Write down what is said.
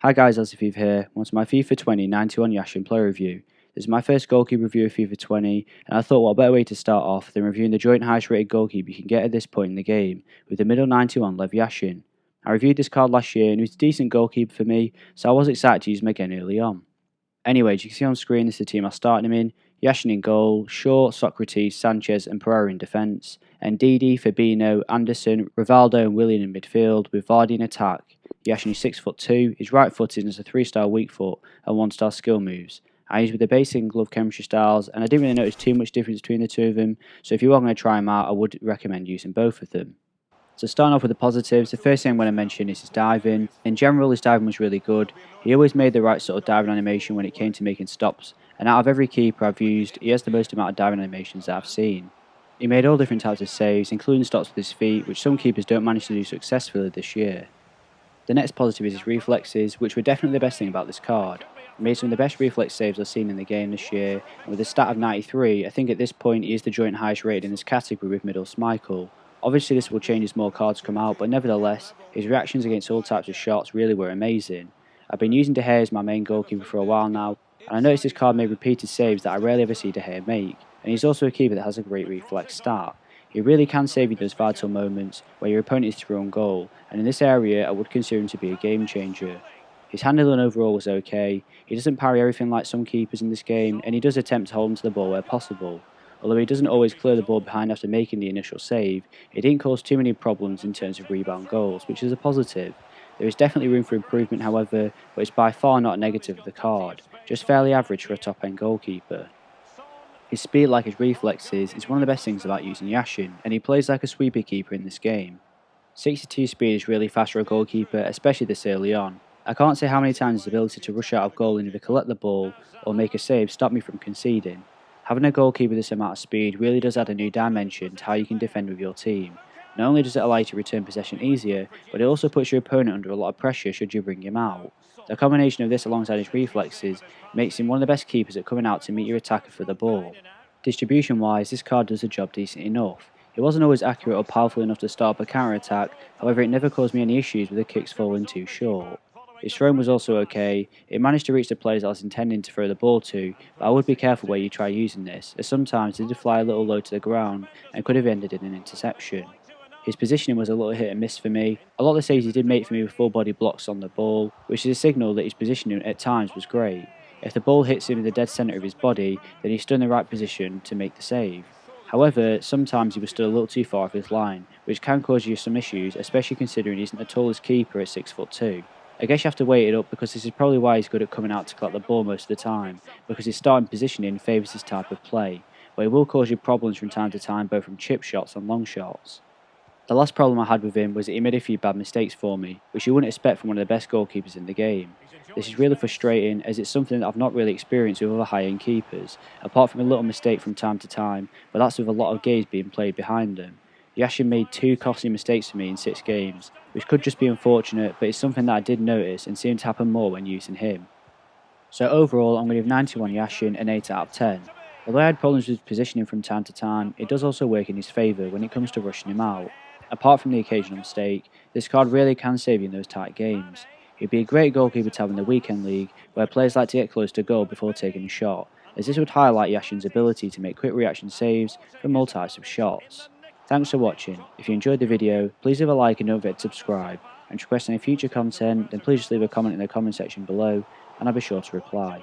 Hi guys, Fifa here. Welcome to my FIFA 20 Icon Yashin player review. This is my first goalkeeper review of FIFA 20, and I thought what better way to start off than reviewing the joint highest rated goalkeeper you can get at this point in the game, with the middle 91 Lev Yashin. I reviewed this card last year and he was a decent goalkeeper for me, so I was excited to use him again early on. Anyway, as you can see on screen, this is the team I started him in. Yashin in goal, Shaw, Socrates, Sanchez and Pereira in defence, and Didi, Fabinho, Anderson, Rivaldo and Willian in midfield, with Vardy in attack. Yashin is 6'2", is right-footed and has a 3-star weak foot and 1-star skill moves. I used with the basic glove chemistry styles, and I didn't really notice too much difference between the two of them, so if you are going to try them out, I would recommend using both of them. So starting off with the positives, the first thing I'm going to mention is his diving. In general, his diving was really good. He always made the right sort of diving animation when it came to making stops, and out of every keeper I've used, he has the most amount of diving animations that I've seen. He made all different types of saves, including stops with his feet, which some keepers don't manage to do successfully this year. The next positive is his reflexes, which were definitely the best thing about this card. He made some of the best reflex saves I've seen in the game this year, and with a stat of 93, I think at this point he is the joint highest rated in this category with Middle Schmeichel. Obviously this will change as more cards come out, but nevertheless, his reactions against all types of shots really were amazing. I've been using De Gea as my main goalkeeper for a while now, and I noticed this card made repeated saves that I rarely ever see De Gea make, and he's also a keeper that has a great reflex stat. He really can save you those vital moments where your opponent is through on goal, and in this area I would consider him to be a game changer. His handling overall was okay. He doesn't parry everything like some keepers in this game, and he does attempt to hold onto the ball where possible. Although he doesn't always clear the ball behind after making the initial save, it didn't cause too many problems in terms of rebound goals, which is a positive. There is definitely room for improvement however, but it's by far not a negative of the card, just fairly average for a top end goalkeeper. His speed, like his reflexes, is one of the best things about using Yashin, and he plays like a sweeper keeper in this game. 62 speed is really fast for a goalkeeper, especially this early on. I can't say how many times his ability to rush out of goal and either collect the ball or make a save stopped me from conceding. Having a goalkeeper with this amount of speed really does add a new dimension to how you can defend with your team. Not only does it allow you to return possession easier, but it also puts your opponent under a lot of pressure should you bring him out. The combination of this alongside his reflexes makes him one of the best keepers at coming out to meet your attacker for the ball. Distribution wise, this card does the job decent enough. It wasn't always accurate or powerful enough to start up a counter attack, however it never caused me any issues with the kicks falling too short. His throwing was also okay. It managed to reach the players I was intending to throw the ball to, but I would be careful where you try using this, as sometimes it did fly a little low to the ground and could have ended in an interception. His positioning was a little hit and miss for me. A lot of the saves he did make for me with full body blocks on the ball, which is a signal that his positioning at times was great. If the ball hits him in the dead centre of his body, then he stood in the right position to make the save. However, sometimes he was still a little too far off his line, which can cause you some issues, especially considering he isn't the tallest keeper at 6'2". I guess you have to weigh it up because this is probably why he's good at coming out to collect the ball most of the time, because his starting positioning favours this type of play, but it will cause you problems from time to time both from chip shots and long shots. The last problem I had with him was that he made a few bad mistakes for me, which you wouldn't expect from one of the best goalkeepers in the game. This is really frustrating as it's something that I've not really experienced with other high-end keepers, apart from a little mistake from time to time, but that's with a lot of games being played behind them. Yashin made 2 costly mistakes for me in 6 games, which could just be unfortunate, but it's something that I did notice and seemed to happen more when using him. So overall, I'm going to give 91 Yashin an 8 out of 10. Although I had problems with positioning from time to time, it does also work in his favour when it comes to rushing him out. Apart from the occasional mistake, this card really can save you in those tight games. He'd be a great goalkeeper to have in the weekend league, where players like to get close to goal before taking a shot, as this would highlight Yashin's ability to make quick reaction saves from all types of shots. Thanks for watching. If you enjoyed the video, please leave a like and don't forget to subscribe. And to request any future content, then please just leave a comment in the comment section below, and I'll be sure to reply.